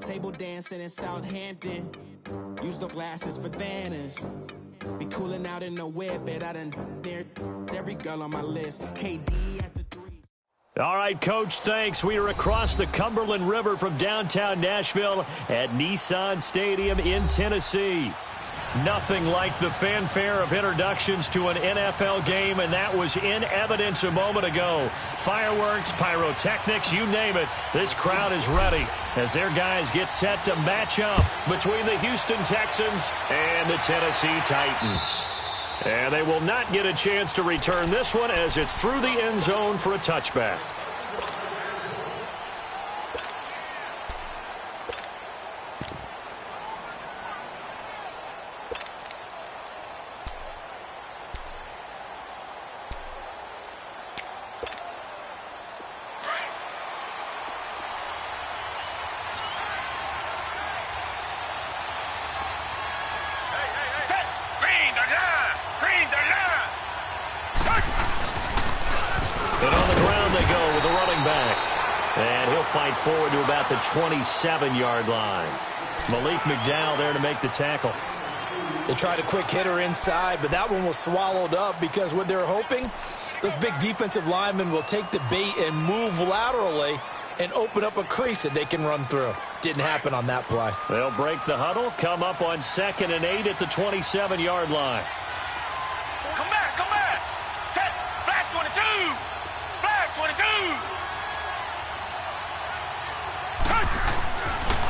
Table dancing in Southampton. Use the glasses for Vanish. Be cooling out in the whip, but I done there every girl on my list. KD at the 3. All right, Coach, thanks. We are across the Cumberland River from downtown Nashville at Nissan Stadium in Tennessee. Nothing like the fanfare of introductions to an NFL game, and that was in evidence a moment ago. Fireworks, pyrotechnics, you name it. This crowd is ready as their guys get set to match up between the Houston Texans and the Tennessee Titans. And they will not get a chance to return this one as it's through the end zone for a touchback. Fight forward to about the 27-yard line. Malik McDowell there to make the tackle. They tried a quick hitter inside, but that one was swallowed up because what they're hoping, this big defensive lineman will take the bait and move laterally and open up a crease that they can run through. Didn't happen on that play. They'll break the huddle, come up on 2nd and 8 at the 27-yard line. Come back, come back. Set, black 22. Black 22.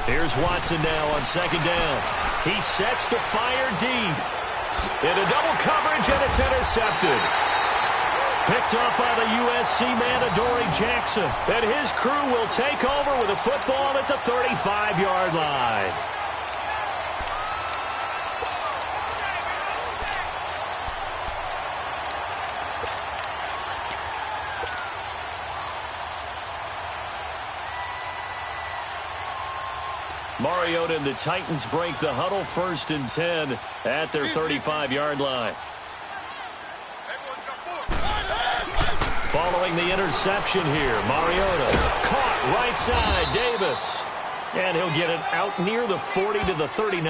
Here's Watson now on 2nd down. He sets to fire deep. Into double coverage, and it's intercepted. Picked up by the USC man, Adoree Jackson. And his crew will take over with a football at the 35-yard line. Mariota and the Titans break the huddle, 1st and 10 at their 35-yard line. Following the interception here, Mariota caught right side, Davis. And he'll get it out near the 40 to the 39.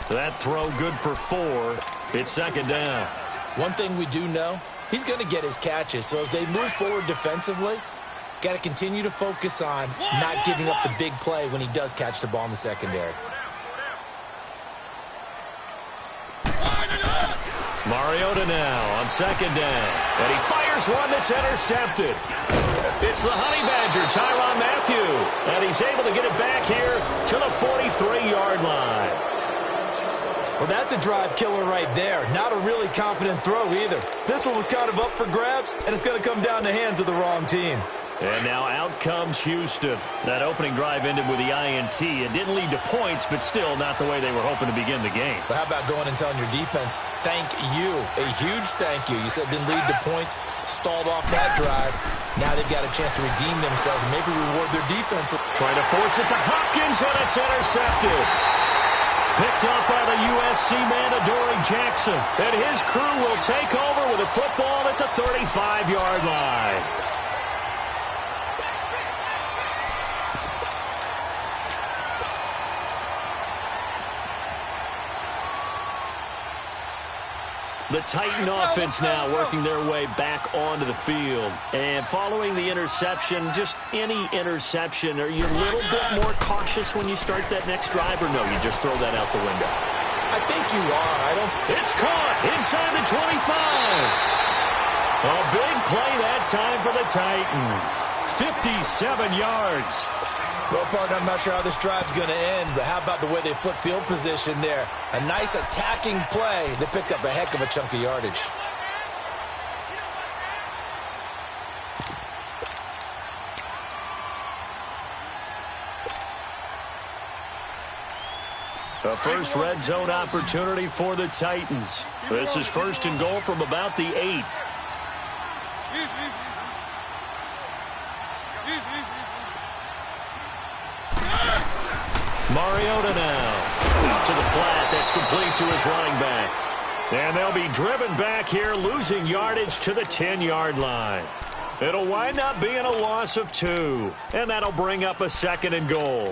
That throw good for 4. It's 2nd down. One thing we do know, he's going to get his catches. So as they move forward defensively, got to continue to focus on not giving up the big play when he does catch the ball in the secondary. Mariota now on 2nd down. And he fires one that's intercepted. It's the Honey Badger, Tyrann Mathieu. And he's able to get it back here to the 43-yard line. Well, that's a drive killer right there. Not a really confident throw either. This one was kind of up for grabs, and it's going to come down the hands of the wrong team. And now out comes Houston. That opening drive ended with the INT. It didn't lead to points, but still not the way they were hoping to begin the game. But how about going and telling your defense, thank you, a huge thank you. You said it didn't lead to points, stalled off that drive. Now they've got a chance to redeem themselves and maybe reward their defense. Trying to force it to Hopkins, and it's intercepted. Picked up by the USC man, Adoree Jackson. And his crew will take over with a football at the 35-yard line. The Titan offense now working their way back onto the field. And following the interception, just any interception, are you a little bit more cautious when you start that next drive, or no, you just throw that out the window? I think you are. It's caught inside the 25. A big play that time for the Titans. 57 yards. Well, partner, I'm not sure how this drive's going to end, but how about the way they flip field position there? A nice attacking play. They picked up a heck of a chunk of yardage. A first red zone opportunity for the Titans. This is 1st and goal from about the 8. Mariota now. Out to the flat. That's complete to his running back. And they'll be driven back here, losing yardage to the 10-yard line. It'll wind up being a loss of 2. And that'll bring up a 2nd and goal.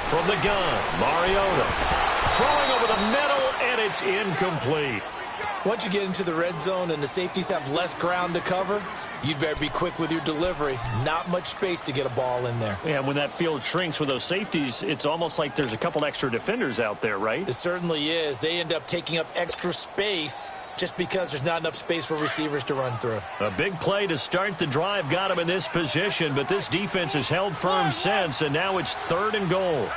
From the gun, Mariota throwing over the middle, and it's incomplete. Once you get into the red zone and the safeties have less ground to cover, you'd better be quick with your delivery. Not much space to get a ball in there. Yeah, when that field shrinks with those safeties, it's almost like there's a couple extra defenders out there, right? It certainly is. They end up taking up extra space just because there's not enough space for receivers to run through. A big play to start the drive got him in this position, but this defense has held firm since, and now it's 3rd and goal.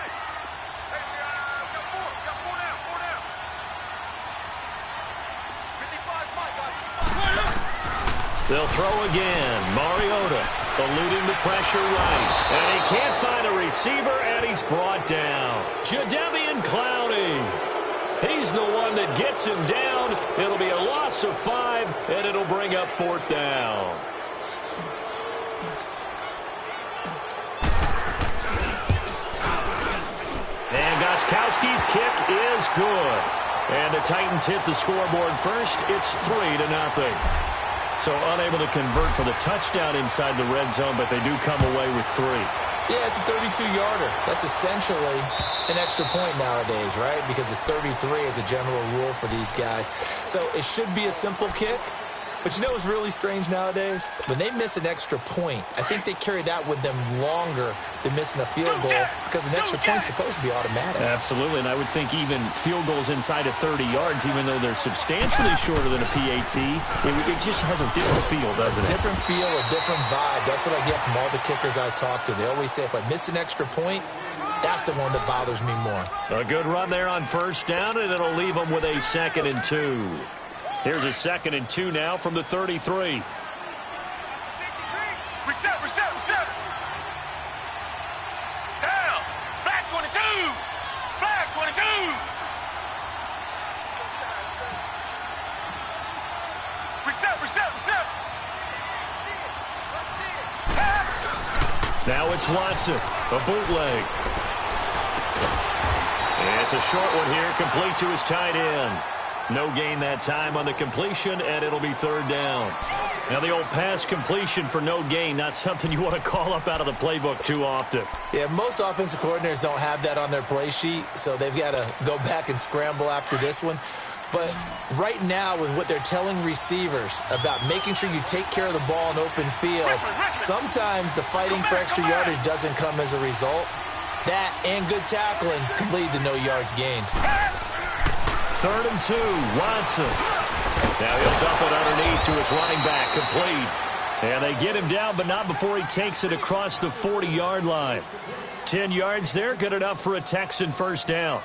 They'll throw again. Mariota eluding the pressure right. And he can't find a receiver, and he's brought down. Jadeveon Clowney. He's the one that gets him down. It'll be a loss of 5, and it'll bring up 4th down. And Gostkowski's kick is good. And the Titans hit the scoreboard first. It's 3-0. So unable to convert for the touchdown inside the red zone, but they do come away with 3. Yeah, it's a 32-yarder. That's essentially an extra point nowadays, right? Because it's 33 as a general rule for these guys. So it should be a simple kick. But you know what's really strange nowadays? When they miss an extra point, I think they carry that with them longer than missing a field goal because an extra point's supposed to be automatic. Absolutely, and I would think even field goals inside of 30 yards, even though they're substantially shorter than a PAT, it just has a different feel, doesn't it? A different feel, a different vibe. That's what I get from all the kickers I talk to. They always say if I miss an extra point, that's the one that bothers me more. A good run there on 1st down, and it'll leave them with a 2nd and 2. Here's a 2nd and 2 now from the 33. Reset. Down. Black 22. Black 22. Reset. Now it's Watson, a bootleg. And it's a short one here, complete to his tight end. No gain that time on the completion, and it'll be 3rd down. Now the old pass completion for no gain, not something you want to call up out of the playbook too often. Yeah, most offensive coordinators don't have that on their play sheet, so they've got to go back and scramble after this one. But right now, with what they're telling receivers about making sure you take care of the ball in open field, sometimes the fighting for extra yardage doesn't come as a result. That and good tackling can lead to no yards gained. 3rd and 2, Watson. Now he'll dump it underneath to his running back, complete. And they get him down, but not before he takes it across the 40-yard line. 10 yards there, good enough for a Texan 1st down.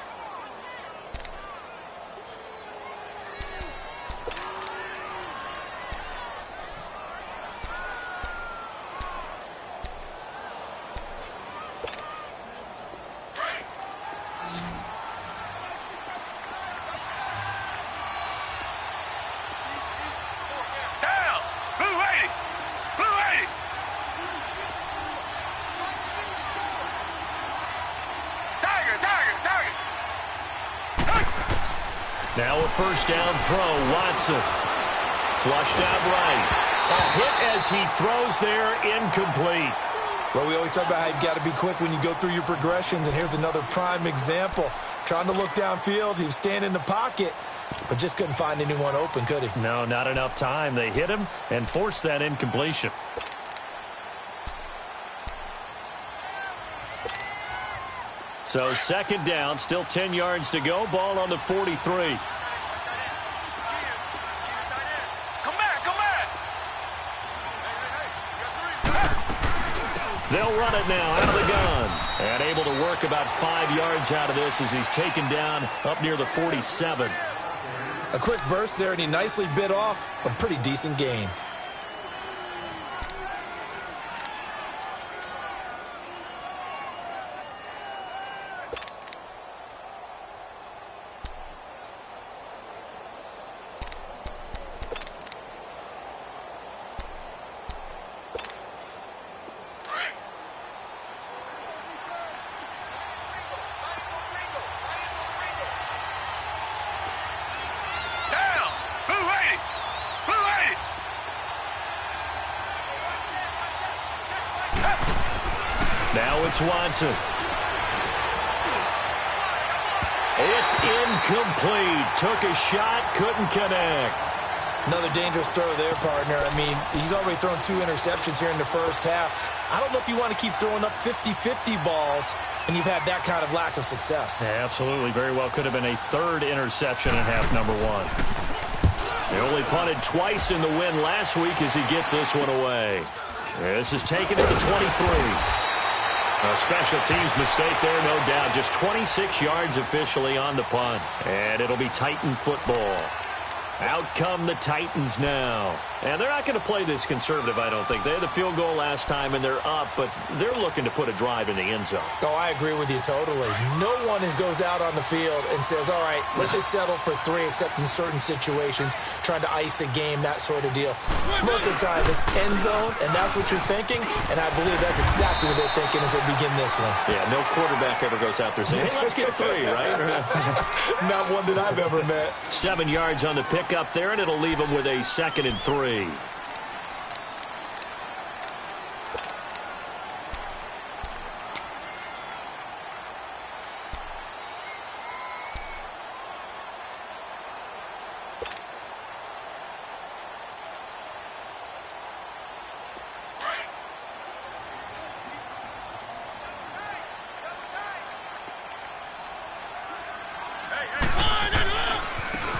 Now a 1st down throw, Watson. Flushed out right. A hit as he throws there, incomplete. Well, we always talk about how you've got to be quick when you go through your progressions, and here's another prime example. Trying to look downfield, he was standing in the pocket, but just couldn't find anyone open, could he? No, not enough time. They hit him and forced that incompletion. So 2nd down, still 10 yards to go. Ball on the 43. Come back. They'll run it now out of the gun. And able to work about 5 yards out of this as he's taken down up near the 47. A quick burst there, and he nicely bit off a pretty decent gain. Now it's Watson. It's incomplete. Took a shot, couldn't connect. Another dangerous throw there, partner. I mean, he's already thrown 2 interceptions here in the first half. I don't know if you want to keep throwing up 50-50 balls and you've had that kind of lack of success. Yeah, absolutely. Very well could have been a 3rd interception in half number 1. They only punted twice in the win last week as he gets this one away. This is taken at the 23. A special teams mistake there, no doubt. Just 26 yards officially on the punt. And it'll be Titan football. Out come the Titans now. And they're not going to play this conservative, I don't think. They had the field goal last time, and they're up, but they're looking to put a drive in the end zone. Oh, I agree with you totally. No one goes out on the field and says, all right, let's just settle for 3, except in certain situations, trying to ice a game, that sort of deal. Most of the time, it's end zone, and that's what you're thinking, and I believe that's exactly what they're thinking as they begin this one. Yeah, no quarterback ever goes out there saying, hey, let's get 3, right? Not one that I've ever met. 7 yards on the pickup there, and it'll leave them with a 2nd and 3.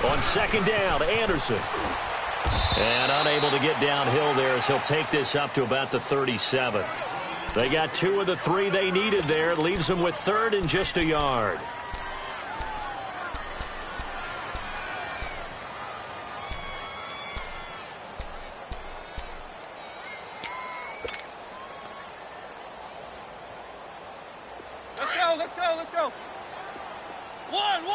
On 2nd down, Anderson. And unable to get downhill there as he'll take this up to about the 37. They got 2 of the 3 they needed there. It leaves them with 3rd and just a yard. Let's go. 1.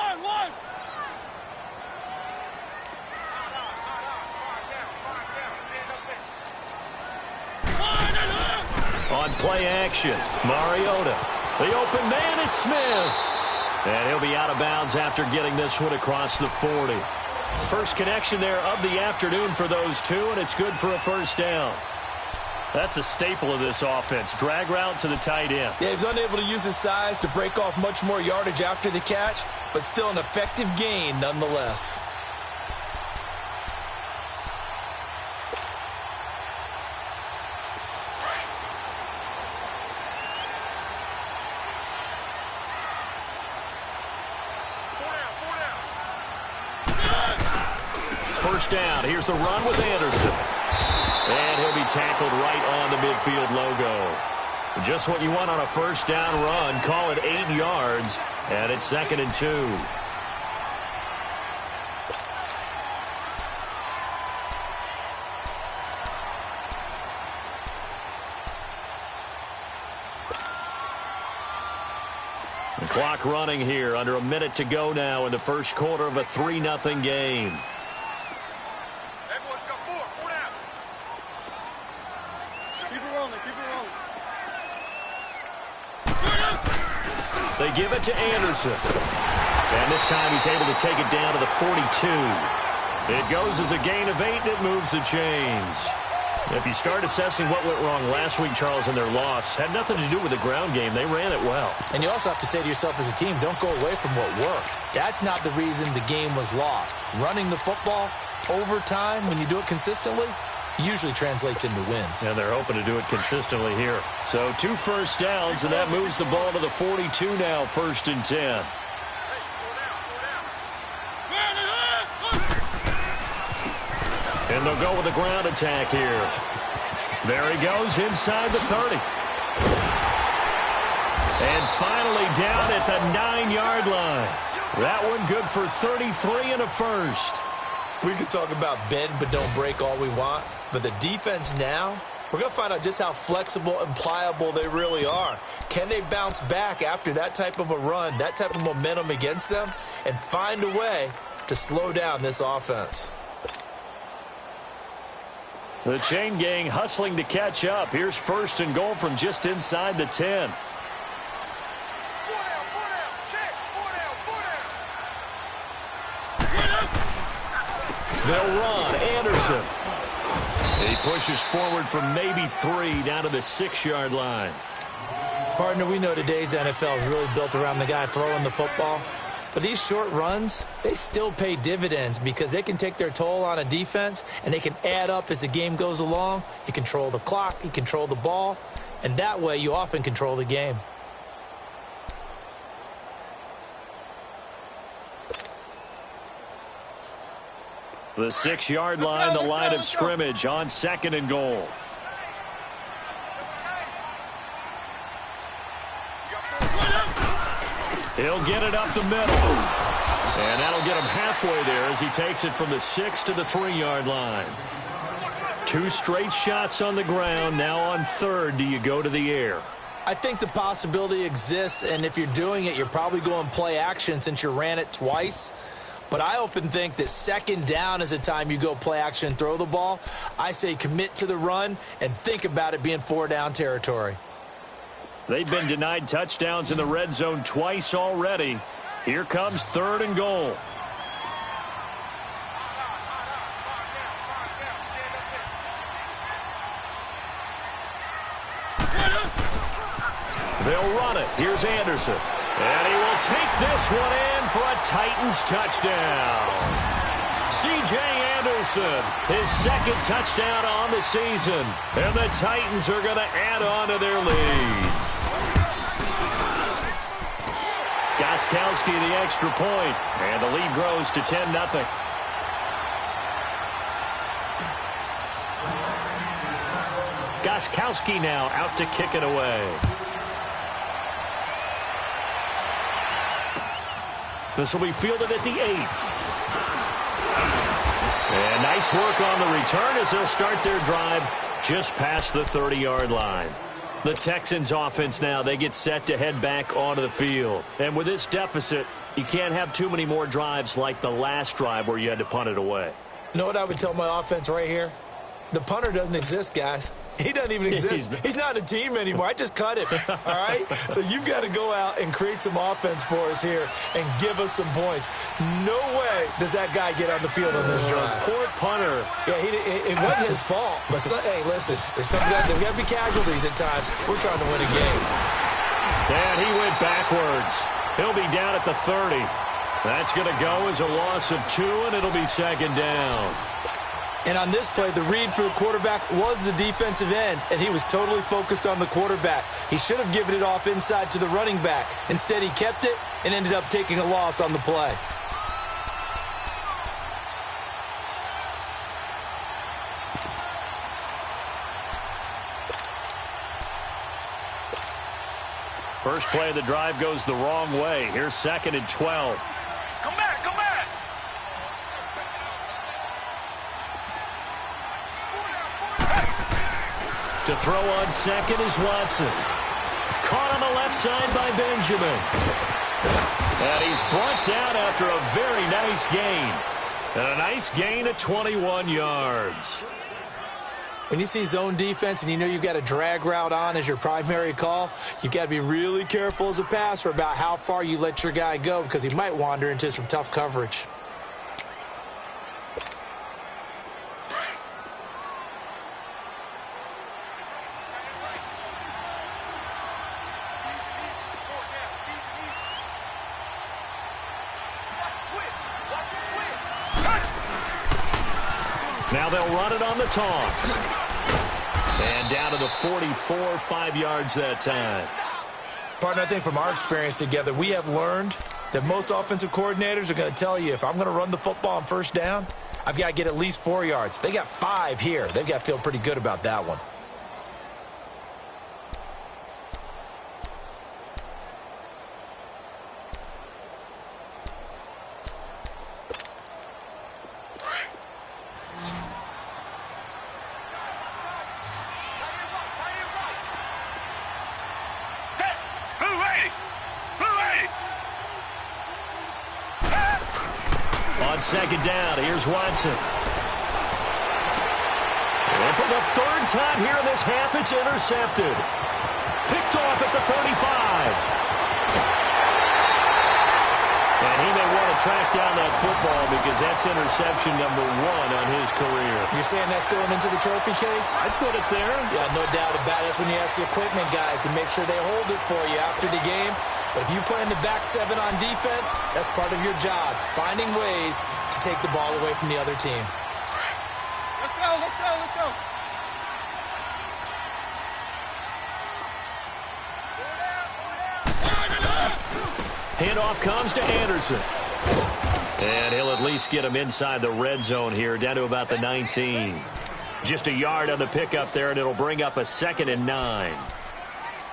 On play action, Mariota. The open man is Smith. And he'll be out of bounds after getting this one across the 40. First connection there of the afternoon for those 2, and it's good for a 1st down. That's a staple of this offense. Drag route to the tight end. Yeah, he's unable to use his size to break off much more yardage after the catch, but still an effective gain nonetheless. First down. Here's the run with Anderson. And he'll be tackled right on the midfield logo. Just what you want on a 1st down run. Call it 8 yards. And it's 2nd and 2. The clock running here. Under a minute to go now in the first quarter of a 3-0 game. They give it to Anderson. And this time he's able to take it down to the 42. It goes as a gain of 8, and it moves the chains. If you start assessing what went wrong last week, Charles, in their loss, had nothing to do with the ground game. They ran it well. And you also have to say to yourself as a team, don't go away from what worked. That's not the reason the game was lost. Running the football over time, when you do it consistently, usually translates into wins. And they're hoping to do it consistently here. So 2 first downs, and that moves the ball to the 42 now, 1st and 10. And they'll go with the ground attack here. There he goes inside the 30. And finally down at the 9-yard line. That one good for 33 and a 1st. We could talk about bend but don't break all we want, but the defense now, we're going to find out just how flexible and pliable they really are. Can they bounce back after that type of a run, that type of momentum against them, and find a way to slow down this offense? The chain gang hustling to catch up. Here's 1st and goal from just inside the 10. They'll run. Anderson. He pushes forward from maybe 3 down to the 6-yard line. Partner, we know today's NFL is really built around the guy throwing the football. But these short runs, they still pay dividends because they can take their toll on a defense and they can add up as the game goes along. You control the clock, you control the ball, and that way you often control the game. The 6-yard line, the line of scrimmage on 2nd and goal. He'll get it up the middle. And that'll get him halfway there as he takes it from the 6 to the 3-yard line. 2 straight shots on the ground. Now on 3rd, do you go to the air? I think the possibility exists, and if you're doing it, you're probably going play action since you ran it twice. But I often think that 2nd down is the time you go play action and throw the ball. I say commit to the run and think about it being 4-down territory. They've been denied touchdowns in the red zone twice already. Here comes 3rd and goal. They'll run it. Here's Anderson. And he will take this one in for a Titans touchdown. C.J. Anderson, his 2nd touchdown on the season. And the Titans are going to add on to their lead. Gostkowski the extra point, and the lead grows to 10-0. Gostkowski now out to kick it away. This will be fielded at the 8. And nice work on the return as they'll start their drive just past the 30-yard line. The Texans offense now, they get set to head back onto the field. And with this deficit, you can't have too many more drives like the last drive where you had to punt it away. You know what I would tell my offense right here? The punter doesn't exist, guys. He doesn't even exist. He's not a team anymore. I just cut him, all right? So you've got to go out and create some offense for us here and give us some points. No way does that guy get on the field on this drive. Poor punter. Yeah, it wasn't his fault. But, hey, listen, there's got to be casualties at times. We're trying to win a game. And he went backwards. He'll be down at the 30. That's going to go as a loss of 2, and it'll be 2nd down. And on this play, the read for the quarterback was the defensive end, and he was totally focused on the quarterback. He should have given it off inside to the running back. Instead, he kept it and ended up taking a loss on the play. First play of the drive goes the wrong way. Here's 2nd and 12. Come back, come back. To throw on 2nd is Watson. Caught on the left side by Benjamin. And he's brought down after a very nice gain. And a nice gain of 21 yards. When you see zone defense and you know you've got a drag route on as your primary call, you've got to be really careful as a passer about how far you let your guy go because he might wander into some tough coverage. Now they'll run it on the toss. And down to the 44, 5 yards that time. Partner, I think from our experience together, we have learned that most offensive coordinators are going to tell you if I'm going to run the football on 1st down, I've got to get at least 4 yards. They got 5 here. They've got to feel pretty good about that one. On 2nd down, here's Watson. And for the 3rd time here in this half, it's intercepted. Picked off at the 35. And he may want to track down that football because that's interception number 1 on his career. You're saying that's going into the trophy case? I'd put it there. Yeah, no doubt about it. That's when you ask the equipment guys to make sure they hold it for you after the game. But if you play in the back 7 on defense, that's part of your job, finding ways to take the ball away from the other team. Let's go, let's go, let's go. Handoff comes to Anderson. And he'll at least get him inside the red zone here, down to about the 19. Just a yard on the pickup there, and it'll bring up a 2nd and 9.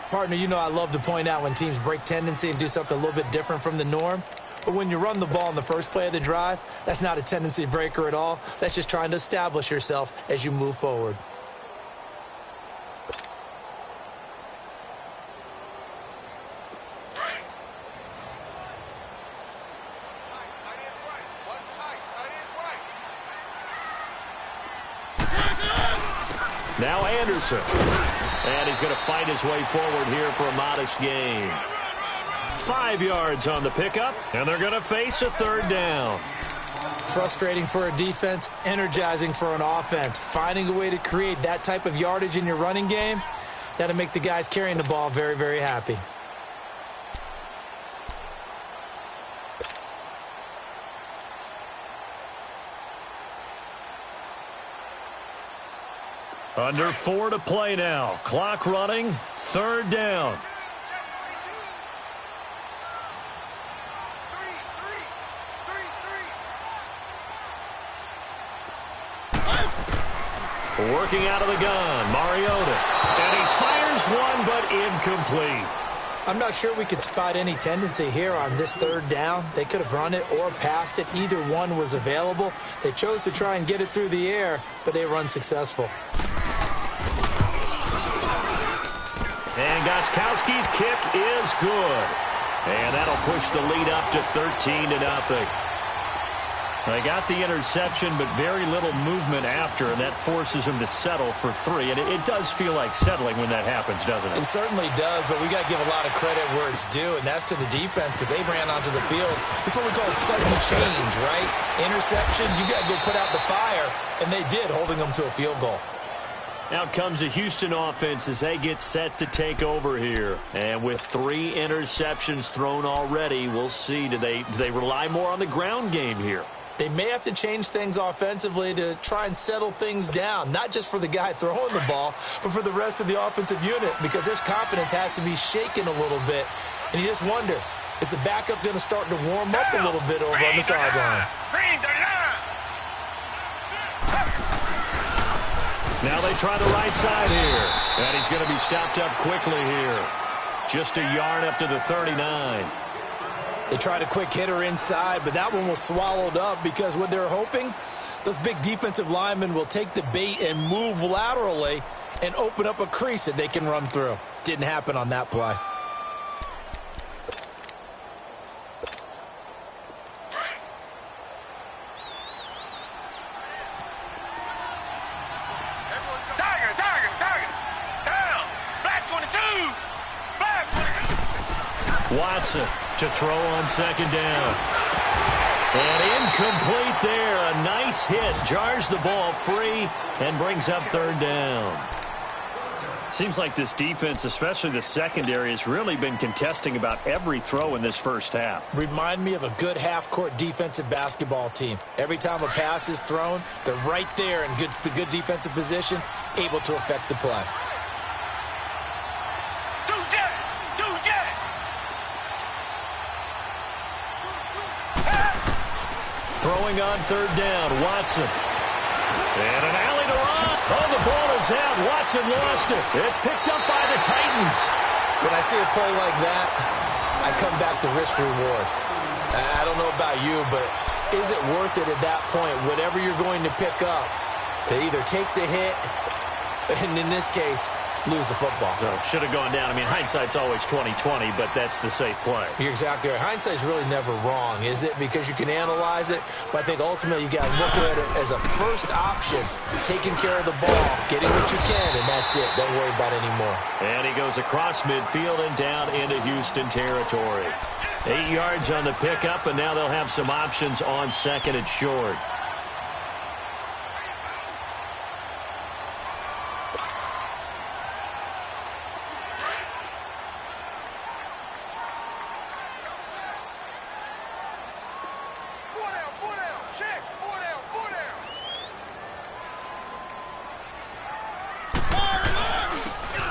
Partner, you know I love to point out when teams break tendency and do something a little bit different from the norm. But when you run the ball in the first play of the drive, that's not a tendency breaker at all. That's just trying to establish yourself as you move forward. Now Anderson. And he's going to fight his way forward here for a modest gain. 5 yards on the pickup, and they're going to face a 3rd down. Frustrating for a defense, energizing for an offense. Finding a way to create that type of yardage in your running game, that'll make the guys carrying the ball very, very happy. Under 4 to play now. Clock running. 3rd down. Working out of the gun, Mariota. And he fires one, but incomplete. I'm not sure we could spot any tendency here on this 3rd down. They could have run it or passed it. Either one was available. They chose to try and get it through the air, but they were unsuccessful. And Gostkowski's kick is good. And that'll push the lead up to 13-0. They got the interception, but very little movement after, and that forces them to settle for 3. And it does feel like settling when that happens, doesn't it? It certainly does, but we got to give a lot of credit where it's due, and that's to the defense because they ran onto the field. It's what we call sudden change, right? Interception, you got to go put out the fire, and they did, holding them to a field goal. Out comes the Houston offense as they get set to take over here. And with 3 interceptions thrown already, we'll see. Do they rely more on the ground game here? They may have to change things offensively to try and settle things down, not just for the guy throwing the ball, but for the rest of the offensive unit, because their confidence has to be shaken a little bit. And you just wonder, is the backup going to start to warm up a little bit over on the sideline? Now they try the right side here. And he's going to be stopped up quickly here. Just a yard up to the 39. They tried a quick hitter inside, but that one was swallowed up because what they're hoping, those big defensive linemen will take the bait and move laterally and open up a crease that they can run through. Didn't happen on that play. Watson to throw on 2nd down. And incomplete there. A nice hit. Jars the ball free and brings up 3rd down. Seems like this defense, especially the secondary, has really been contesting about every throw in this first half. Remind me of a good half-court defensive basketball team. Every time a pass is thrown, they're right there in the good defensive position, able to affect the play. Throwing on 3rd down, Watson. And an alley to run. Oh, the ball is out. Watson lost it. It's picked up by the Titans. When I see a play like that, I come back to risk reward. I don't know about you, but is it worth it at that point, whatever you're going to pick up, to either take the hit, and in this case, lose the football. So should have gone down. I mean, hindsight's always 20/20, but that's the safe play. You're exactly right. Hindsight's really never wrong, is it? Because you can analyze it, but I think ultimately you got to look at it as a first option, taking care of the ball, getting what you can, and that's it. Don't worry about it anymore. And he goes across midfield and down into Houston territory. 8 yards on the pickup, and now they'll have some options on second and short.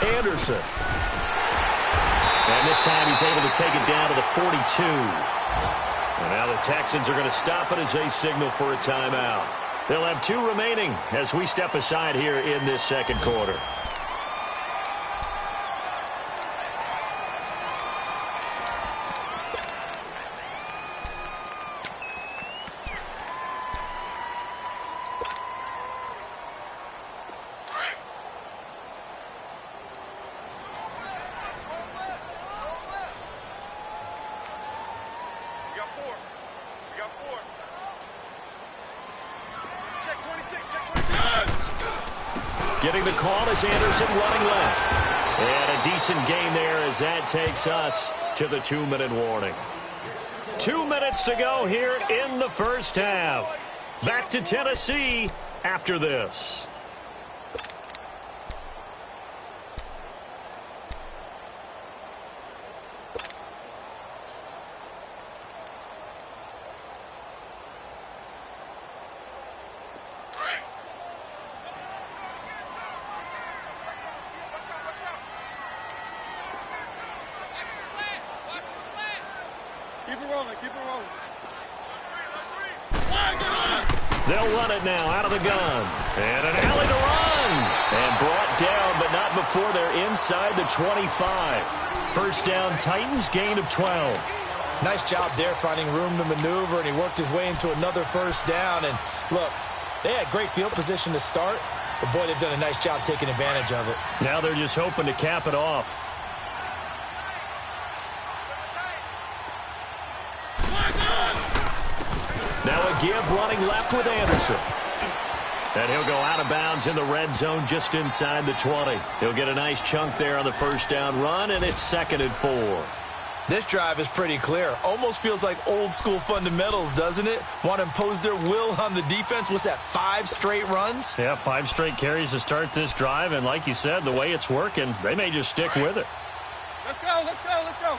Anderson. And this time he's able to take it down to the 42. And now the Texans are going to stop it as they signal for a timeout. They'll have 2 remaining as we step aside here in this second quarter. Getting the call is Anderson running left. And a decent gain there as that takes us to the 2-minute warning. 2 minutes to go here in the first half. Back to Tennessee after this. They'll run it now out of the gun. And an alley to run. And brought down, but not before they're inside the 25. First down, Titans, gain of 12. Nice job there finding room to maneuver, and he worked his way into another first down. And look, they had great field position to start, but boy, they've done a nice job taking advantage of it. Now they're just hoping to cap it off. Now a give running left with Anderson. And he'll go out of bounds in the red zone just inside the 20. He'll get a nice chunk there on the first down run, and it's 2nd and 4. This drive is pretty clear. Almost feels like old school fundamentals, doesn't it? Want to impose their will on the defense. What's that, 5 straight runs? Yeah, 5 straight carries to start this drive, and like you said, the way it's working, they may just stick with it. Let's go, let's go, let's go.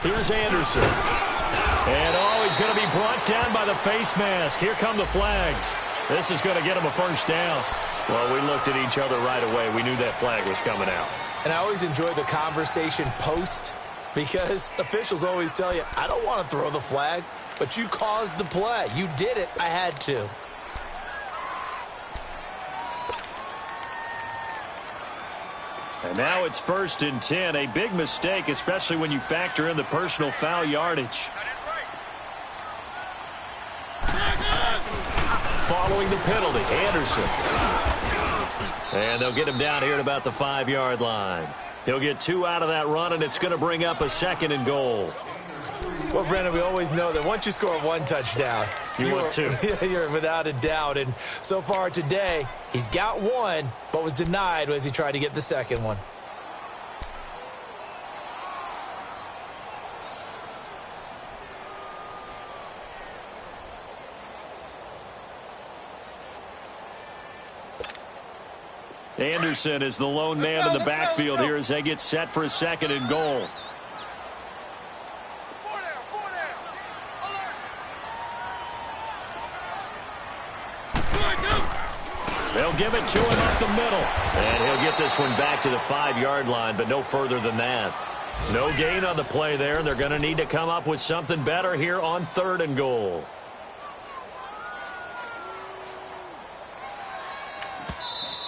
Here's Anderson. And, oh, he's going to be brought down by the face mask. Here come the flags. This is going to get him a first down. Well, we looked at each other right away. We knew that flag was coming out. And I always enjoy the conversation post because officials always tell you, I don't want to throw the flag, but you caused the play. You did it. I had to. And now it's 1st and 10. A big mistake, especially when you factor in the personal foul yardage. Following the penalty, Anderson. And they'll get him down here at about the 5-yard line. He'll get 2 out of that run, and it's going to bring up a 2nd and goal. Well, Brandon, we always know that once you score 1 touchdown, want 2. You're without a doubt. And so far today, he's got 1, but was denied as he tried to get the second one. Anderson is the lone man in the backfield here as they get set for a 2nd and goal. They'll give it to him up the middle. And he'll get this one back to the 5-yard line, but no further than that. No gain on the play there, and they're going to need to come up with something better here on 3rd and goal.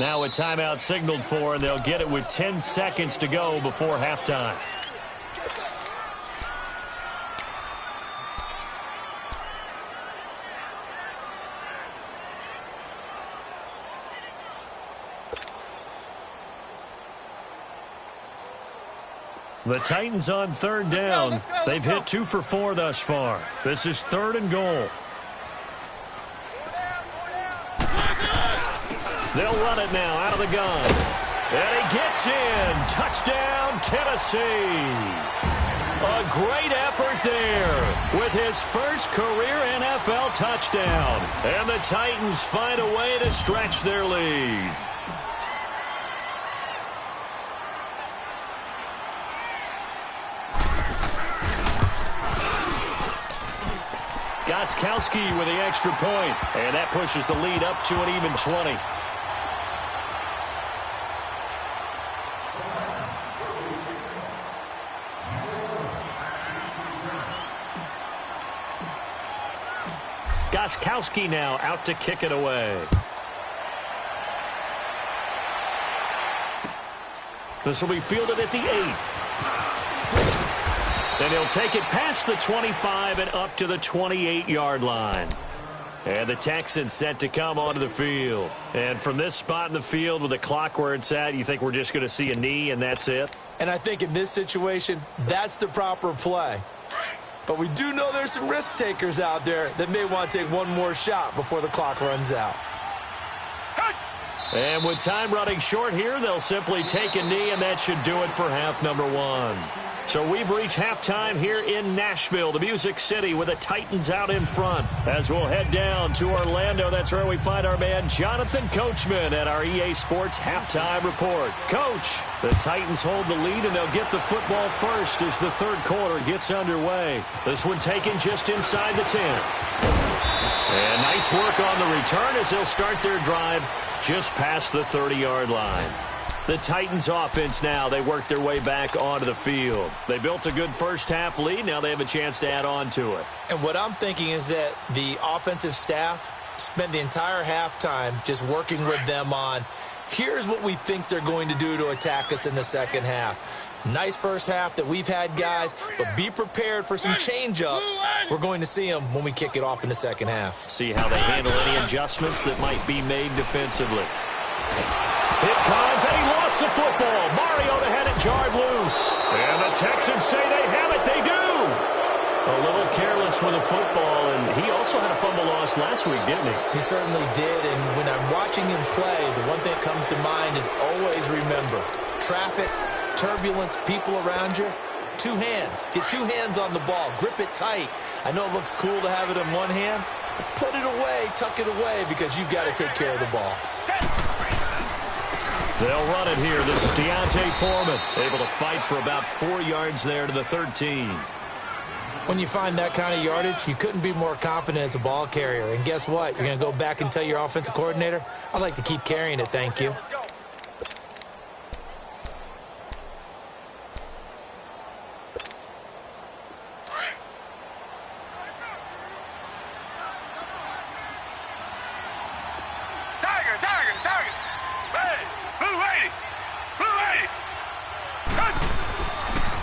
Now a timeout signaled for, and they'll get it with 10 seconds to go before halftime. The Titans on third down. They've hit 2 for 4 thus far. This is 3rd and goal. They'll run it now out of the gun. And he gets in. Touchdown, Tennessee. A great effort there with his first career NFL touchdown. And the Titans find a way to stretch their lead. Gostkowski with the extra point, and that pushes the lead up to an even 20. Gostkowski now out to kick it away. This will be fielded at the 8. Then he'll take it past the 25 and up to the 28-yard line. And the Texans set to come onto the field. And from this spot in the field with the clock where it's at, you think we're just going to see a knee and that's it? And I think in this situation, that's the proper play. But we do know there's some risk takers out there that may want to take one more shot before the clock runs out. And with time running short here, they'll simply take a knee, and that should do it for half number 1. So we've reached halftime here in Nashville, the Music City, with the Titans out in front. As we'll head down to Orlando, that's where we find our man Jonathan Coachman at our EA Sports Halftime Report. Coach, the Titans hold the lead, and they'll get the football first as the third quarter gets underway. This one taken just inside the 10. And nice work on the return as they'll start their drive just past the 30-yard line. The Titans offense now, they work their way back onto the field. They built a good first-half lead. Now they have a chance to add on to it. And what I'm thinking is that the offensive staff spent the entire halftime just working with them on, here's what we think they're going to do to attack us in the second half. Nice first half that we've had, guys, but be prepared for some change-ups. We're going to see them when we kick it off in the second half. See how they handle any adjustments that might be made defensively. It comes, and he lost the football. Mariota had it jarred loose. And the Texans say they have it. They do. A little careless with the football, and he also had a fumble loss last week, didn't he? He certainly did, and when I'm watching him play, the one thing that comes to mind is always remember, traffic, turbulence, people around you, 2 hands. Get 2 hands on the ball. Grip it tight. I know it looks cool to have it in one hand, but put it away, tuck it away, because you've got to take care of the ball. They'll run it here. This is Deontay Foreman, able to fight for about 4 yards there to the 13. When you find that kind of yardage, you couldn't be more confident as a ball carrier. And guess what? You're going to go back and tell your offensive coordinator, I'd like to keep carrying it, thank you.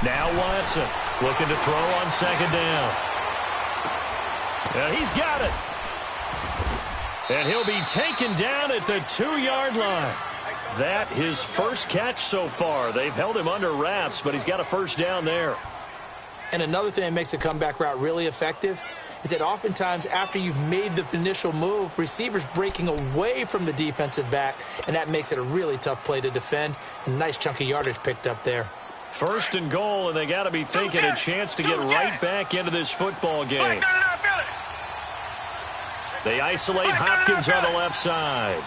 Now Watson looking to throw on second down. And he's got it. And he'll be taken down at the 2-yard line. That his first catch so far. They've held him under wraps, but he's got a first down there. And another thing that makes a comeback route really effective is that oftentimes after you've made the initial move, receivers breaking away from the defensive back, and that makes it a really tough play to defend. A nice chunk of yardage picked up there. First and goal, and they got to be thinking a chance to get right back into this football game. They isolate Hopkins on the left side.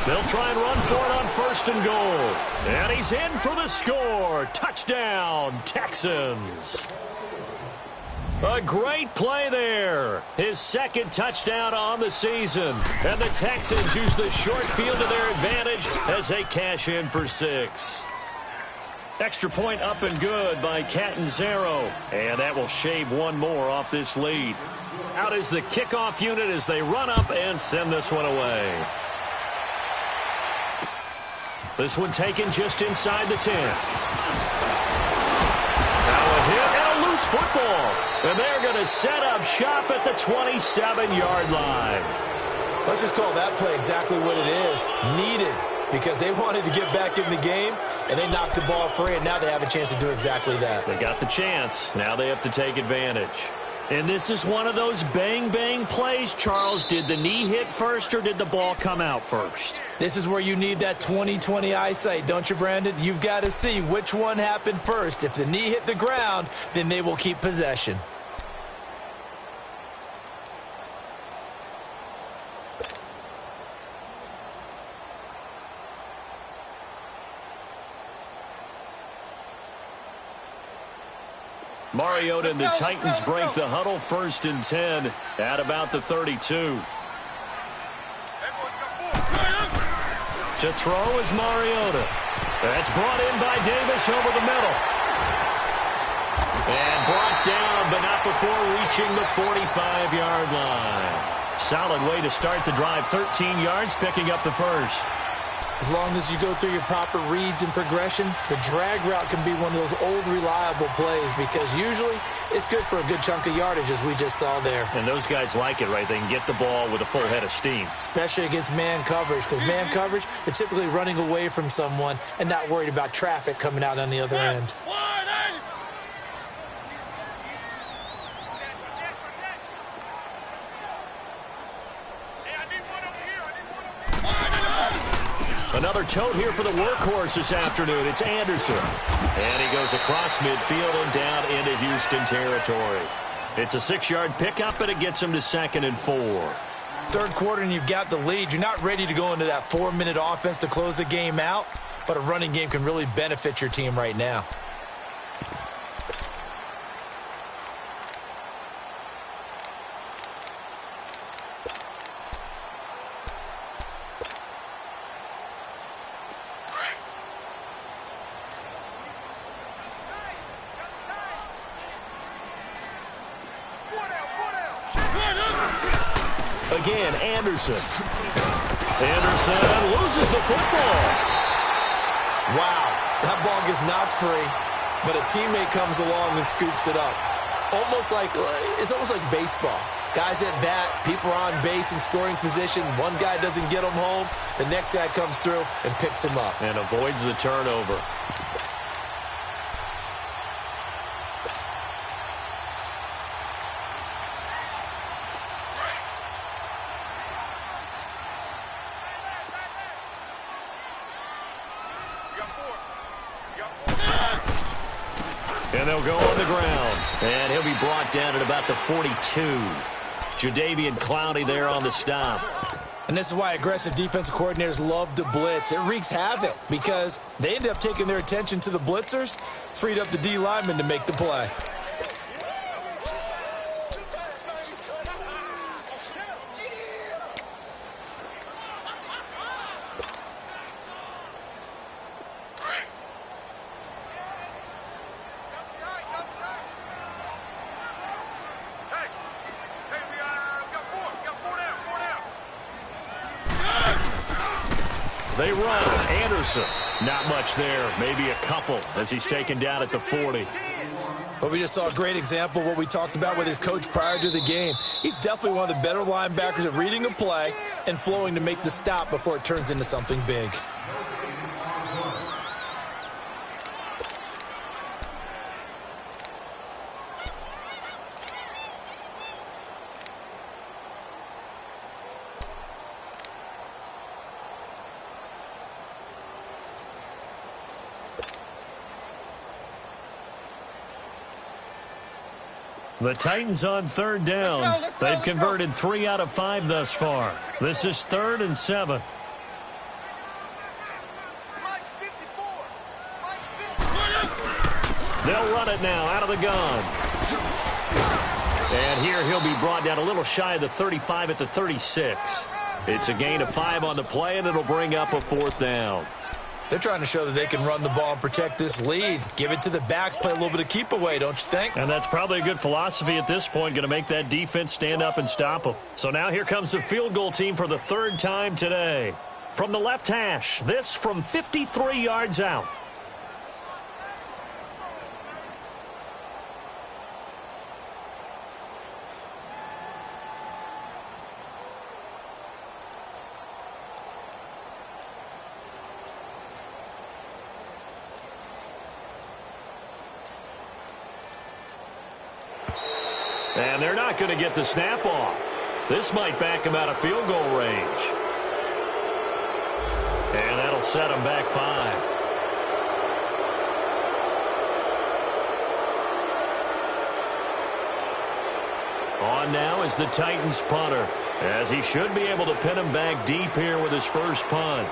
They'll try and run for it on first and goal. And he's in for the score. Touchdown, Texans. A great play there. His second touchdown on the season. And the Texans use the short field to their advantage as they cash in for 6. Extra point up and good by Catanzaro. And that will shave one more off this lead. Out is the kickoff unit as they run up and send this one away. This one taken just inside the 10. Now a hit and a loose football. And they're going to set up shop at the 27-yard line. Let's just call that play exactly what it is. Needed. because they wanted to get back in the game, and they knocked the ball free, and now they have a chance to do exactly that. They got the chance. Now they have to take advantage. And this is one of those bang-bang plays, Charles. Did the knee hit first or did the ball come out first? This is where you need that 20/20 eyesight, don't you, Brandon? You've got to see which one happened first. If the knee hit the ground, then they will keep possession. Mariota and the Titans break the huddle, 1st and 10 at about the 32. To throw is Mariota. That's brought in by Davis over the middle. And brought down, but not before reaching the 45-yard line. Solid way to start the drive. 13 yards, picking up the first. As long as you go through your proper reads and progressions, the drag route can be one of those old reliable plays because usually it's good for a good chunk of yardage, as we just saw there. And those guys like it, right? They can get the ball with a full head of steam. Especially against man coverage, because man coverage, they're typically running away from someone and not worried about traffic coming out on the other end. Another tote here for the workhorse this afternoon. It's Anderson. And he goes across midfield and down into Houston territory. It's a 6-yard pickup, and it gets him to 2nd and 4. Third quarter, and you've got the lead. You're not ready to go into that 4-minute offense to close the game out, but a running game can really benefit your team right now. Again, Anderson. Anderson loses the football. Wow, that ball gets knocked free, but a teammate comes along and scoops it up. It's almost like baseball. Guys at bat, people are on base in scoring position. One guy doesn't get him home. The next guy comes through and picks him up. And avoids the turnover. And they'll go on the ground. And he'll be brought down at about the 42. Jadeveon Clowney there on the stop. And this is why aggressive defensive coordinators love to blitz. It wreaks havoc because they end up taking their attention to the blitzers, freed up the D lineman to make the play. They run. Anderson. Not much there. Maybe a couple as he's taken down at the 40. But we just saw a great example of what we talked about with his coach prior to the game. He's definitely one of the better linebackers at reading a play and flowing to make the stop before it turns into something big. The Titans on 3rd down. They've converted 3 out of 5 thus far. This is 3rd and 7. They'll run it now out of the gun. And here he'll be brought down a little shy of the 35 at the 36. It's a gain of 5 on the play, and it'll bring up a 4th down. They're trying to show that they can run the ball and protect this lead. Give it to the backs, play a little bit of keep away, don't you think? And that's probably a good philosophy at this point, going to make that defense stand up and stop them. So now here comes the field goal team for the 3rd time today. From the left hash, this from 53 yards out. And they're not going to get the snap off. This might back him out of field goal range. And that'll set him back 5. On now is the Titans punter, as he should be able to pin him back deep here with his first punt.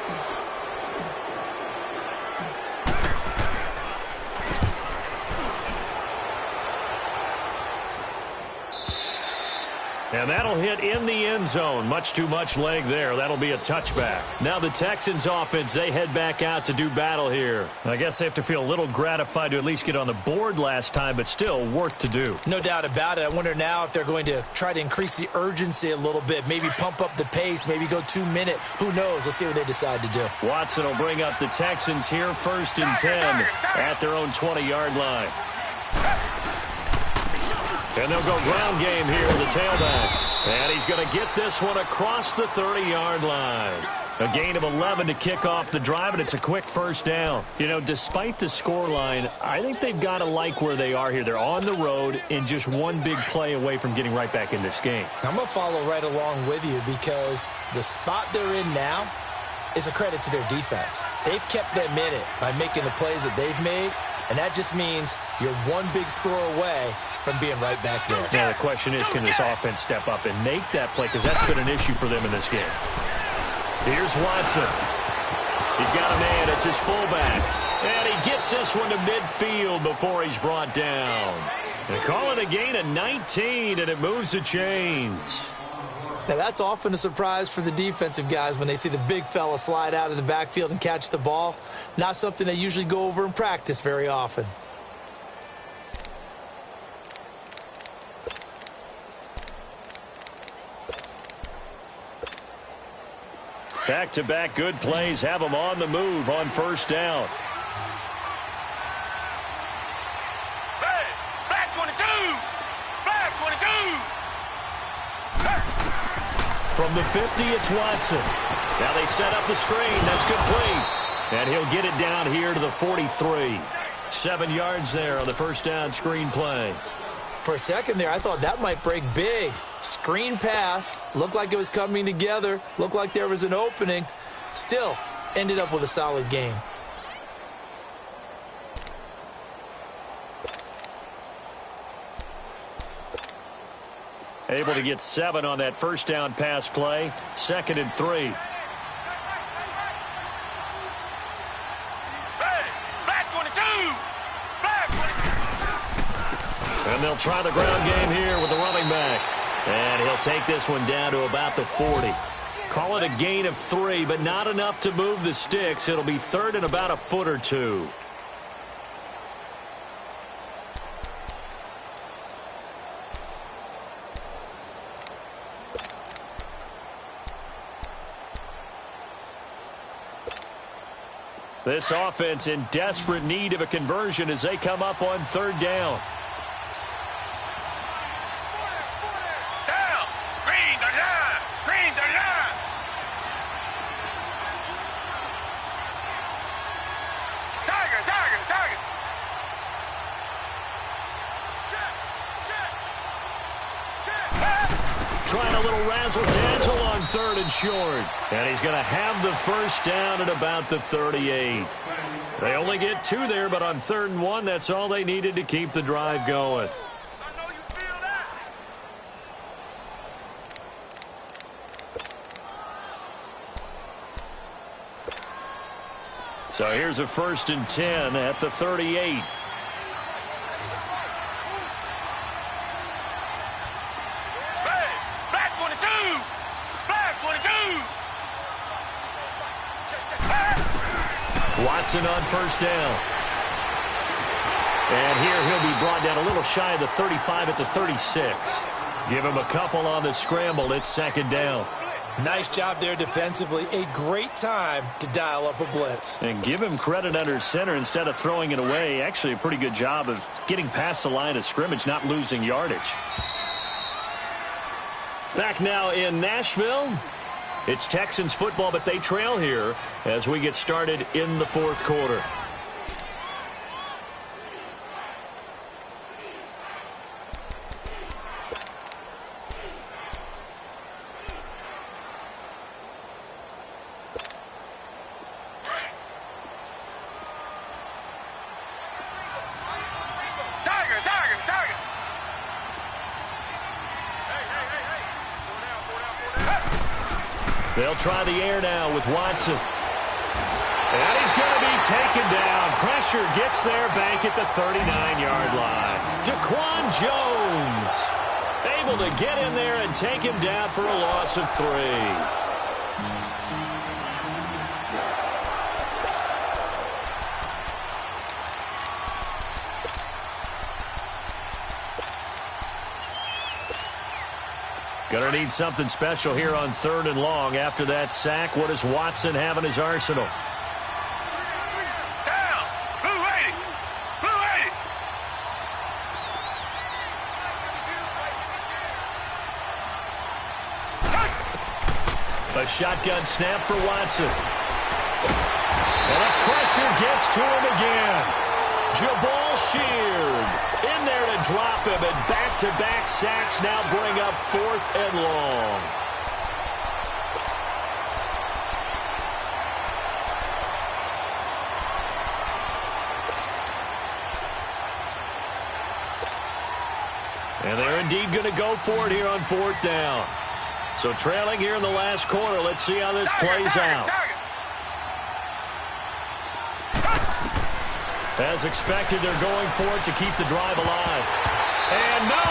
And that'll hit in the end zone. Much too much leg there. That'll be a touchback. Now the Texans offense, they head back out to do battle here. I guess they have to feel a little gratified to at least get on the board last time, but still work to do. No doubt about it. I wonder now if they're going to try to increase the urgency a little bit, maybe pump up the pace, maybe go 2-minute. Who knows? Let's see what they decide to do. Watson will bring up the Texans here 1st and 10 at their own 20-yard line. And they'll go ground game here with the tailback. And he's going to get this one across the 30-yard line. A gain of 11 to kick off the drive, and it's a quick first down. You know, despite the scoreline, I think they've got to like where they are here. They're on the road and just one big play away from getting right back in this game. I'm going to follow right along with you because the spot they're in now is a credit to their defense. They've kept them in it by making the plays that they've made, and that just means you're one big score away from being right back there. Now the question is, can this offense step up and make that play? Because that's been an issue for them in this game. Here's Watson. He's got a man. It's his fullback. And he gets this one to midfield before he's brought down. They call it a gain of 19, and it moves the chains. Now that's often a surprise for the defensive guys when they see the big fella slide out of the backfield and catch the ball. Not something they usually go over in practice very often. Back-to-back good plays have them on the move on first down. Hey, back 22! Back 22! From the 50, it's Watson. Now they set up the screen. That's complete. And he'll get it down here to the 43. 7 yards there on the first down screen play. For a second there, I thought that might break big. Screen pass. Looked like it was coming together. Looked like there was an opening. Still, ended up with a solid game. Able to get 7 on that first down pass play. 2nd and 3. Hey, back 22! Back 22! And they'll try the ground game here with the running back. And he'll take this one down to about the 40. Call it a gain of 3, but not enough to move the sticks. It'll be 3rd and about a foot or 2. This offense in desperate need of a conversion as they come up on 3rd down. Down! Green the line! Green the line! Tiger! Tiger! Tiger! Trying a little razzle-dazzle on 3rd and short. And he's going to have the first down at about the 38. They only get 2 there, but on 3rd and 1, that's all they needed to keep the drive going. I know you feel that! So here's a 1st and 10 at the 38. Watson on first down. And here he'll be brought down a little shy of the 35 at the 36. Give him a couple on the scramble. It's 2nd down. Nice job there defensively. A great time to dial up a blitz. And give him credit under center instead of throwing it away. Actually a pretty good job of getting past the line of scrimmage, not losing yardage. Back now in Nashville. It's Texans football, but they trail here as we get started in the 4th quarter. They'll try the air now with Watson. And he's going to be taken down. Pressure gets there back at the 39-yard line. Daquan Jones able to get in there and take him down for a loss of 3. Going to need something special here on 3rd and long. After that sack, what does Watson have in his arsenal? Down! Blue 80! Blue 80! A shotgun snap for Watson. And the pressure gets to him again. Jabal Sheard in there to drop him, and back-to-back sacks now bring up 4th and long. And they're indeed going to go for it here on 4th down. So trailing here in the last quarter. Let's see how this plays out. As expected, they're going for it to keep the drive alive. And no,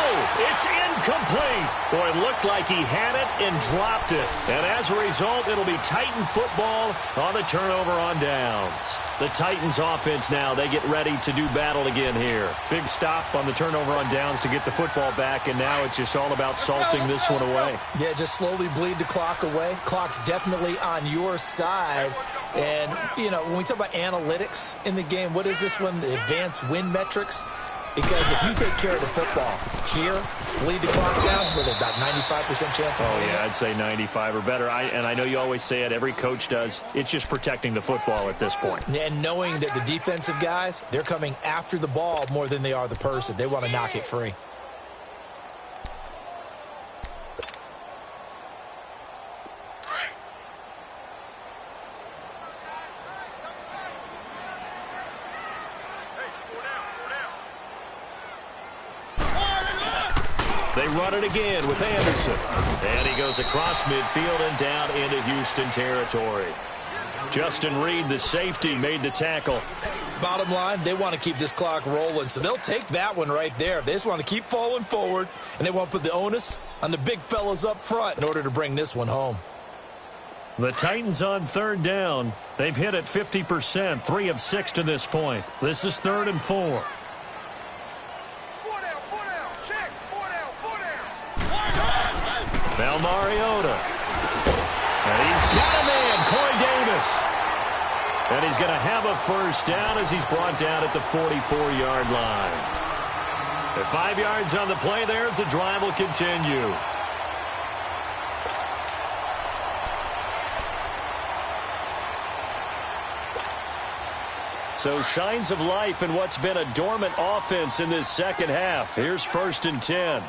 it's incomplete. Boy, it looked like he had it and dropped it. And as a result, it'll be Titan football on the turnover on downs. The Titans offense now, they get ready to do battle again here. Big stop on the turnover on downs to get the football back, and now it's just all about salting this one away. Yeah, just slowly bleed the clock away. Clock's definitely on your side. And, you know, when we talk about analytics in the game, what is this one? The advanced win metrics? Because if you take care of the football here, bleed the clock down, with about 95% chance of winning. Yeah, I'd say 95 or better. And I know you always say it, every coach does. It's just protecting the football at this point. And knowing that the defensive guys, they're coming after the ball more than they are the person. They want to knock it free. They run it again with Anderson. And he goes across midfield and down into Houston territory. Justin Reed, the safety, made the tackle. Bottom line, they want to keep this clock rolling, so they'll take that one right there. They just want to keep falling forward, and they want to put the onus on the big fellas up front in order to bring this one home. The Titans on 3rd down. They've hit it 50%, 3 of 6 to this point. This is 3rd and 4. Now Mariota. And he's got a man, Corey Davis. And he's going to have a first down as he's brought down at the 44-yard line. At 5 yards on the play there as the drive will continue. So signs of life in what's been a dormant offense in this second half. Here's 1st and 10.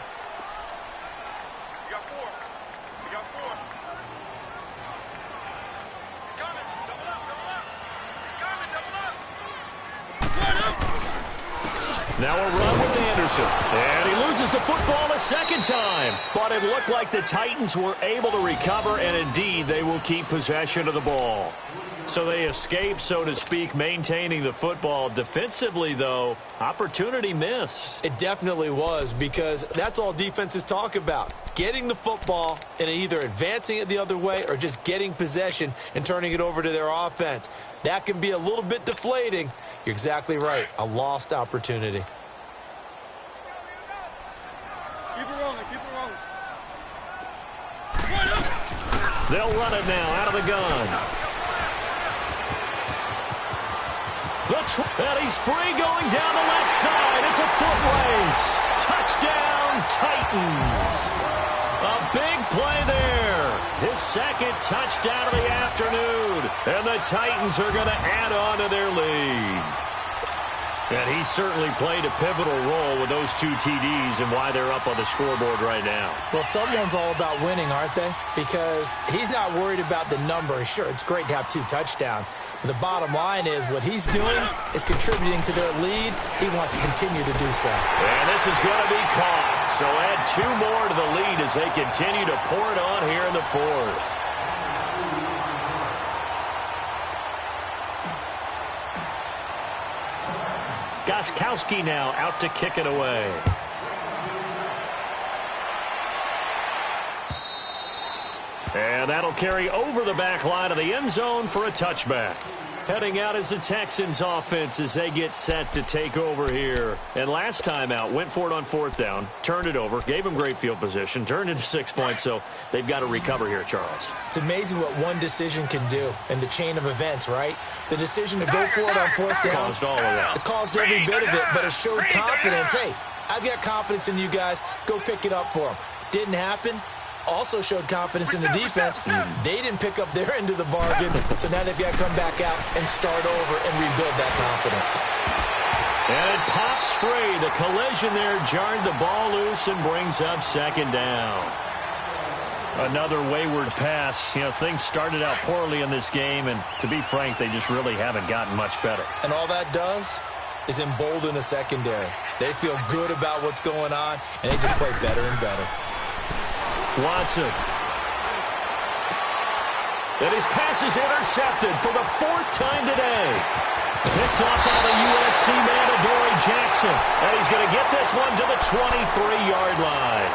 Now a run with Anderson. And he loses the football a second time. But it looked like the Titans were able to recover, and indeed they will keep possession of the ball. So they escape, so to speak, maintaining the football. Defensively, though, opportunity missed. It definitely was, because that's all defenses talk about. Getting the football and either advancing it the other way or just getting possession and turning it over to their offense. That can be a little bit deflating. You're exactly right. A lost opportunity. Keep it rolling, keep it rolling. They'll run it now out of the gun. And he's free going down the left side. It's a foot race. Touchdown, Titans. A big play there. His second touchdown of the afternoon. And the Titans are going to add on to their lead. And he certainly played a pivotal role with those 2 TDs and why they're up on the scoreboard right now. Well, someone's all about winning, aren't they? Because he's not worried about the number. Sure, it's great to have 2 touchdowns. But the bottom line is what he's doing is contributing to their lead. He wants to continue to do so. And this is going to be caught. So add 2 more to the lead as they continue to pour it on here in the 4th. Gostkowski now out to kick it away. And that'll carry over the back line of the end zone for a touchback. Heading out is the Texans offense as they get set to take over here. And last time out, went for it on fourth down, turned it over, gave them great field position, turned into 6 points, so they've got to recover here, Charles. It's amazing what one decision can do in the chain of events, right? The decision to go for it on fourth down. Caused all of that. It caused every bit of it, but it showed confidence. Hey, I've got confidence in you guys. Go pick it up for them. Didn't happen. Also showed confidence in the defense. They didn't pick up their end of the bargain, so now they've got to come back out and start over and rebuild that confidence. And it pops free. The collision there jarred the ball loose and brings up second down. Another wayward pass. You know, things started out poorly in this game, and to be frank, they just really haven't gotten much better. And all that does is embolden the secondary. They feel good about what's going on, and they just play better and better. Watson. And his pass is intercepted for the fourth time today. Picked off by the USC man, Adoree Jackson. And he's going to get this one to the 23-yard line.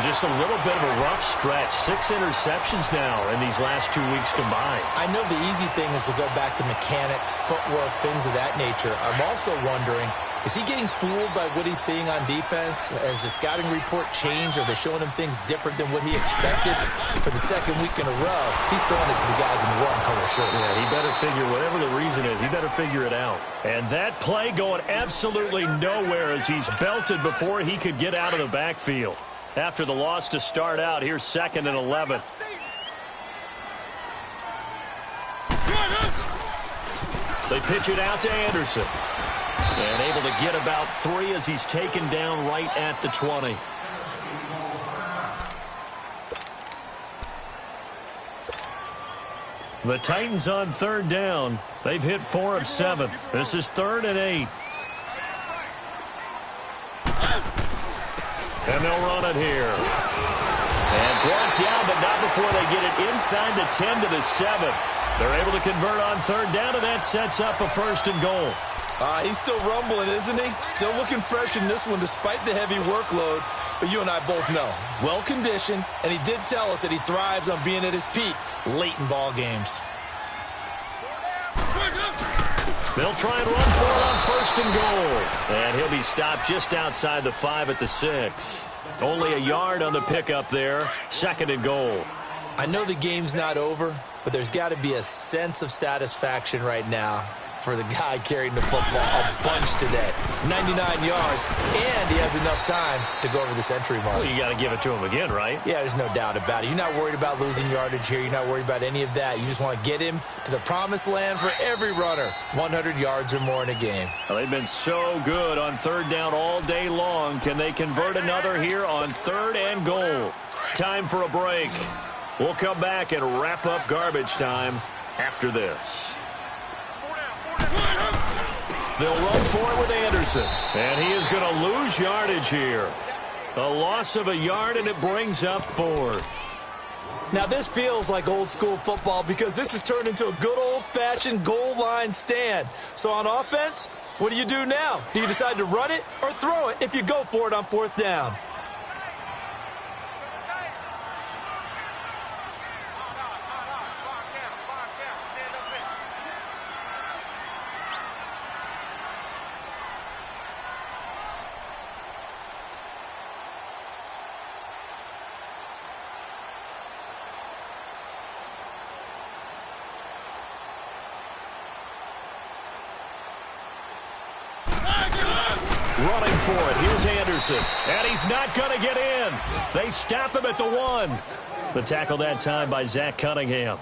Just a little bit of a rough stretch. 6 interceptions now in these last 2 weeks combined. I know the easy thing is to go back to mechanics, footwork, things of that nature. I'm also wondering, is he getting fooled by what he's seeing on defense? Has the scouting report changed? Are they showing him things different than what he expected? For the second week in a row, he's throwing it to the guys in the wrong color shirts. Yeah, he better figure, whatever the reason is, he better figure it out. And that play going absolutely nowhere as he's belted before he could get out of the backfield. After the loss to start out, here's 2nd and 11. They pitch it out to Anderson. And able to get about 3 as he's taken down right at the 20. The Titans on 3rd down. They've hit 4 of 7. This is 3rd and 8. And they'll run it here. And brought down, but not before they get it inside the 10 to the 7. They're able to convert on 3rd down, and that sets up a 1st and goal. He's still rumbling, isn't he? Still looking fresh in this one despite the heavy workload. But you and I both know, well-conditioned, and he did tell us that he thrives on being at his peak late in ball games. They'll try and run for it on 1st and goal. And he'll be stopped just outside the 5 at the 6. Only a yard on the pickup there. 2nd and goal. I know the game's not over, but there's got to be a sense of satisfaction right now for the guy carrying the football a bunch today. 99 yards, and he has enough time to go over the century mark. Well, you got to give it to him again, right? Yeah, there's no doubt about it. You're not worried about losing yardage here. You're not worried about any of that. You just want to get him to the promised land for every runner. 100 yards or more in a game. Well, they've been so good on 3rd down all day long. Can they convert another here on 3rd and goal? Time for a break. We'll come back and wrap up garbage time after this. They'll run for it with Anderson. And he is going to lose yardage here. A loss of a yard, and it brings up 4th. Now, this feels like old-school football because this has turned into a good old-fashioned goal line stand. So on offense, what do you do now? Do you decide to run it or throw it if you go for it on 4th down? Running for it. Here's Anderson. And he's not going to get in. They stop him at the 1. The tackle that time by Zach Cunningham.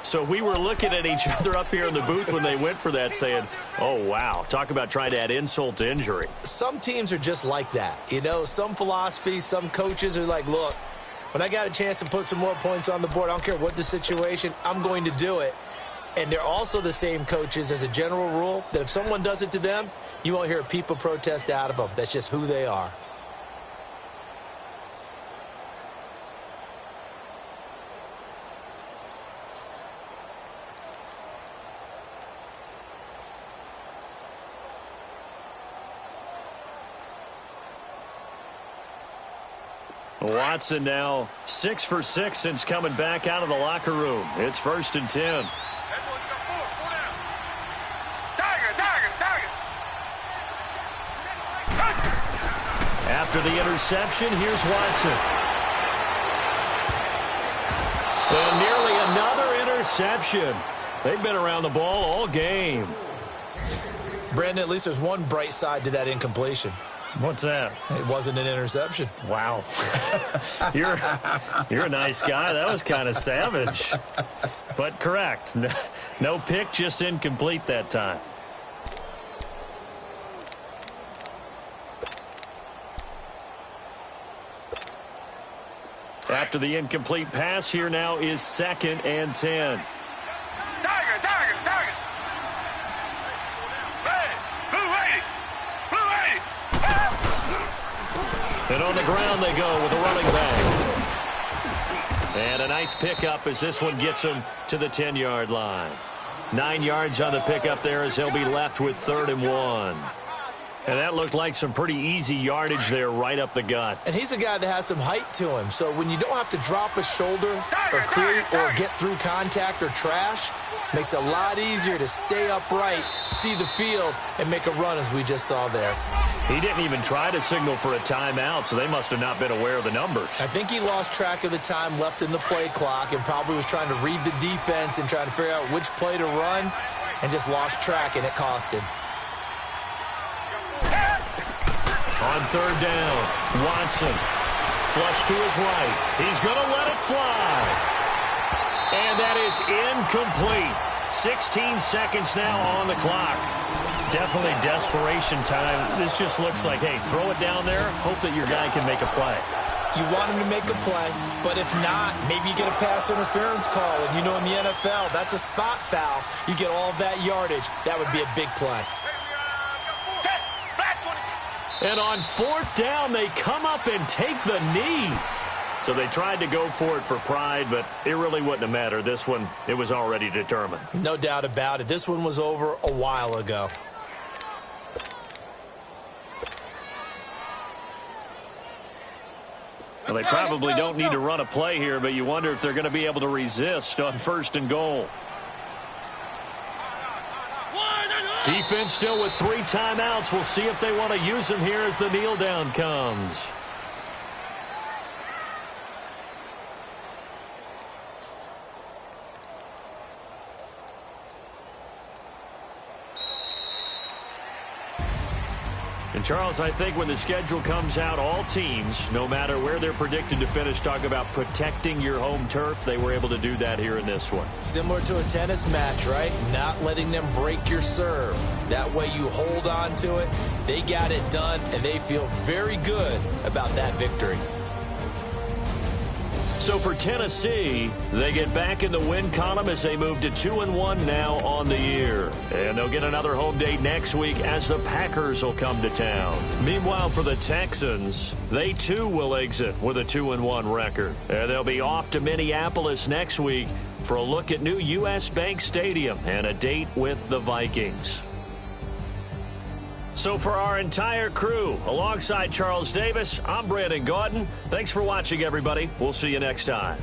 So we were looking at each other up here in the booth when they went for that saying, oh, wow, talk about trying to add insult to injury. Some teams are just like that. You know, some philosophies, some coaches are like, look, when I got a chance to put some more points on the board, I don't care what the situation, I'm going to do it. And they're also the same coaches as a general rule that if someone does it to them, you won't hear a people protest out of them. That's just who they are. Watson now 6 for 6 since coming back out of the locker room. It's 1st and 10. After the interception, here's Watson. And nearly another interception. They've been around the ball all game. Brandon, at least there's one bright side to that incompletion. What's that? It wasn't an interception. Wow. You're a nice guy. That was kind of savage. But correct. No pick, just incomplete that time. After the incomplete pass, here now is 2nd and 10. And on the ground they go with a running back. And a nice pickup as this one gets him to the 10-yard line. 9 yards on the pickup there as he'll be left with 3rd and 1. And that looked like some pretty easy yardage there right up the gut. And he's a guy that has some height to him. So when you don't have to drop a shoulder or create or get through contact or trash, makes it a lot easier to stay upright, see the field, and make a run as we just saw there. He didn't even try to signal for a timeout, so they must have not been aware of the numbers. I think he lost track of the time left in the play clock and probably was trying to read the defense and trying to figure out which play to run and just lost track, and it cost him. On 3rd down, Watson. Flush to his right. He's going to let it fly. And that is incomplete. 16 seconds now on the clock. Definitely desperation time. This just looks like, hey, throw it down there, hope that your guy can make a play. You want him to make a play, but if not, maybe you get a pass interference call. And you know in the NFL, that's a spot foul. You get all of that yardage. That would be a big play. And on 4th down, they come up and take the knee. So they tried to go for it for pride, but it really wouldn't have mattered. This one, it was already determined. No doubt about it. This one was over a while ago. Well, they probably don't need to run a play here, but you wonder if they're going to be able to resist on 1st and goal. Defense still with 3 timeouts. We'll see if they want to use them here as the kneel down comes. And, Charles, I think when the schedule comes out, all teams, no matter where they're predicted to finish, talk about protecting your home turf. They were able to do that here in this one. Similar to a tennis match, right? Not letting them break your serve. That way you hold on to it. They got it done, and they feel very good about that victory. So for Tennessee, they get back in the win column as they move to 2-1 now on the year. And they'll get another home date next week as the Packers will come to town. Meanwhile, for the Texans, they too will exit with a 2-1 record. And they'll be off to Minneapolis next week for a look at new U.S. Bank Stadium and a date with the Vikings. So for our entire crew, alongside Charles Davis, I'm Brandon Gaudin. Thanks for watching, everybody. We'll see you next time.